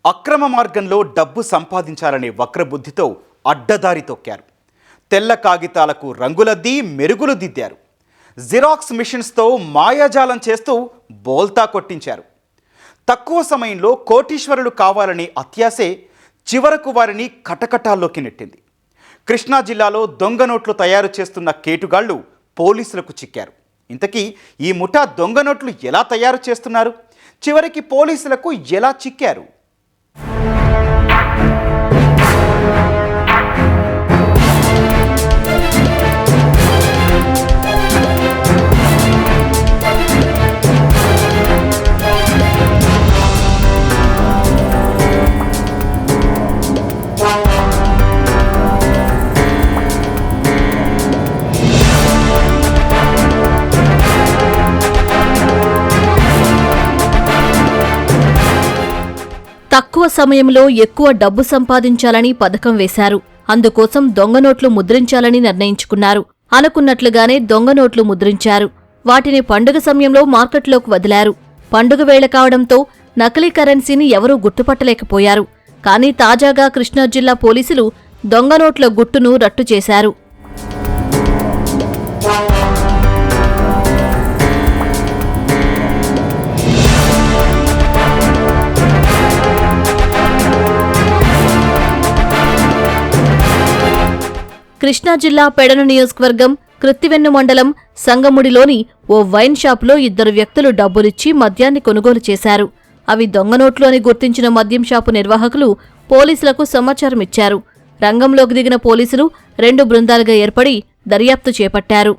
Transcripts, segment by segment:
అక్రమ మార్గంలో డబ్బు సంపాదించాలనే వక్రబుద్ధితో అడ్డదారి తొక్కారు. తెల్ల కాగితాలకు రంగులద్ది మెరుగులు దిద్దారు. జిరాక్స్ మిషన్స్తో మాయాజాలం చేస్తూ బోల్తా కొట్టించారు. తక్కువ సమయంలో కోటీశ్వరులు కావాలనే అత్యాశే చివరకు వారిని కటకటాల్లోకి నెట్టింది. కృష్ణా జిల్లాలో దొంగ నోట్లు తయారు చేస్తున్న కేటుగాళ్లు పోలీసులకు చిక్కారు. ఇంతకీ ఈ ముఠా దొంగ నోట్లు ఎలా తయారు చేస్తున్నారు? చివరికి పోలీసులకు ఎలా చిక్కారు? తక్కువ సమయంలో ఎక్కువ డబ్బు సంపాదించాలని పథకం వేశారు. అందుకోసం దొంగ నోట్లు ముద్రించాలని నిర్ణయించుకున్నారు. అనుకున్నట్లుగానే దొంగ నోట్లు ముద్రించారు. వాటిని పండుగ సమయంలో మార్కెట్లోకి వదిలారు. పండుగ వేళ కావడంతో నకిలీ కరెన్సీని ఎవరూ గుర్తుపట్టలేకపోయారు. కానీ తాజాగా కృష్ణా జిల్లా పోలీసులు దొంగ నోట్ల గుట్టును రట్టు చేశారు. కృష్ణా జిల్లా పెడన నియోజకవర్గం కృత్తివెన్ను మండలం సంగముడిలోని ఓ వైన్ షాపులో ఇద్దరు వ్యక్తులు డబ్బులిచ్చి మద్యాన్ని కొనుగోలు చేశారు. అవి దొంగ నోట్లు అని గుర్తించిన మద్యం షాపు నిర్వాహకులు పోలీసులకు సమాచారం ఇచ్చారు. రంగంలోకి దిగిన పోలీసులు 2 బృందాలుగా ఏర్పడి దర్యాప్తు చేపట్టారు.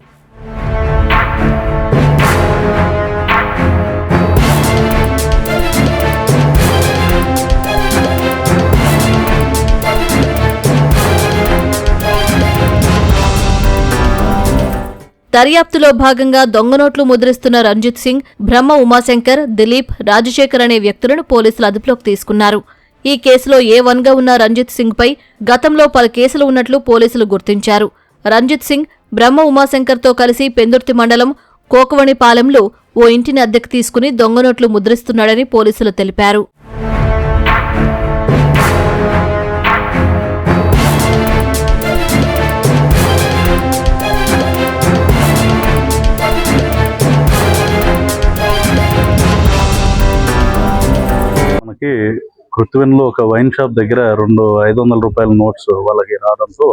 దర్యాప్తులో భాగంగా దొంగ నోట్లు ముద్రిస్తున్న రంజిత్ సింగ్, బ్రహ్మ ఉమాశంకర్, దిలీప్, రాజశేఖర్ అనే వ్యక్తులను పోలీసులు అదుపులోకి తీసుకున్నారు. ఈ కేసులో A1గా ఉన్న రంజిత్ సింగ్ పై గతంలో పలు కేసులు ఉన్నట్లు పోలీసులు గుర్తించారు. రంజిత్ సింగ్, బ్రహ్మ ఉమాశంకర్తో కలిసి పెందుర్తి మండలం కోకవణిపాలెంలో ఓ ఇంటిని అద్దెకు తీసుకుని దొంగ నోట్లు ముద్రిస్తున్నాడని పోలీసులు తెలిపారు. కృత్తివెన్నులో ఒక వైన్ షాప్ దగ్గర 2 500 రూపాయల నోట్స్ వాళ్ళకి రావడంతో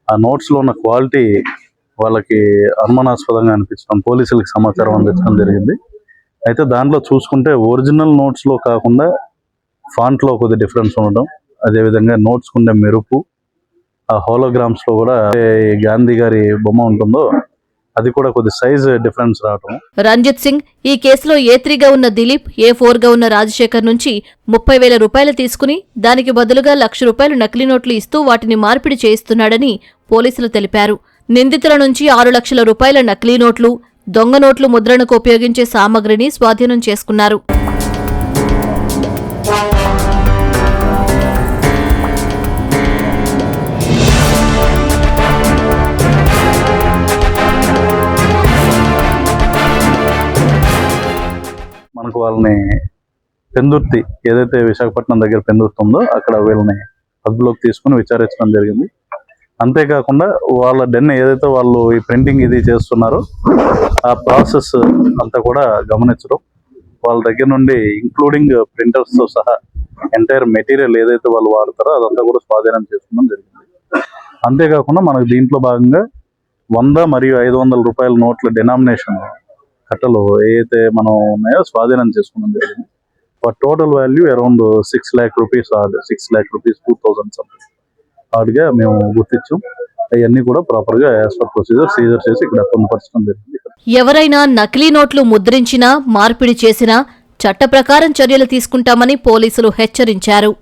ఆ నోట్స్ లో ఉన్న క్వాలిటీ వాళ్ళకి అనుమానాస్పదంగా అనిపించడం పోలీసులకు సమాచారం అందించడం జరిగింది. అయితే దాంట్లో చూసుకుంటే ఒరిజినల్ నోట్స్ లో కాకుండా ఫాంట్ లో కొద్ది డిఫరెన్స్ ఉండడం, అదేవిధంగా నోట్స్ ఉండే మెరుపు, ఆ హోలోగ్రామ్స్ లో కూడా గాంధీ గారి బొమ్మ ఉంటుందో అది కూడా కొద్ది సైజ్ డిఫరెన్స్ రావటం. రంజిత్ సింగ్ ఈ కేసులో A3గా ఉన్న దిలీప్, A4గా ఉన్న రాజశేఖర్ నుంచి 30,000 రూపాయలు తీసుకుని దానికి బదులుగా ₹1,00,000 నకిలీ నోట్లు ఇస్తూ వాటిని మార్పిడి చేయిస్తున్నాడని పోలీసులు తెలిపారు. నిందితుల నుంచి 6 లక్షల రూపాయల నకిలీ నోట్లు, దొంగ నోట్లు ముద్రణకు ఉపయోగించే సామగ్రిని స్వాధీనం చేసుకున్నారు. మనకు వాళ్ళని పెందుర్తి, ఏదైతే విశాఖపట్నం దగ్గర పెందుర్తి ఉందో అక్కడ వీళ్ళని అదుపులోకి తీసుకుని విచారించడం జరిగింది. అంతేకాకుండా వాళ్ళ డెన్ ఏదైతే వాళ్ళు ఈ ప్రింటింగ్ ఇది చేస్తున్నారో ఆ ప్రాసెస్ అంతా కూడా గమనించడం, వాళ్ళ దగ్గర నుండి ఇంక్లూడింగ్ ప్రింటర్స్తో సహా ఎంటైర్ మెటీరియల్ ఏదైతే వాళ్ళు వాడతారో అదంతా కూడా స్వాధీనం చేసుకోవడం జరిగింది. అంతేకాకుండా మనకు దీంట్లో భాగంగా 100 మరియు 500 రూపాయల నోట్ల డినామినేషన్ కట్టలు ఏదైతే మనం ఉన్నాయో స్వాధీనం చేసుకోవడం జరిగింది. Total value around 6 lakh rupees, 6 lakh rupees 2,000 something ఆడ్గా మేము గుర్తించాం. అవన్నీ కూడా ప్రాపర్ గా యాజ్ పర్ ప్రొసీజర్ సీజర్ చేసి ఇక్కడ పొందుపరచడం జరిగింది. ఎవరైనా నకిలీ నోట్లు ముద్రించినా, మార్పిడి చేసినా చట్ట ప్రకారం చర్యలు తీసుకుంటామని పోలీసులు హెచ్చరించారు.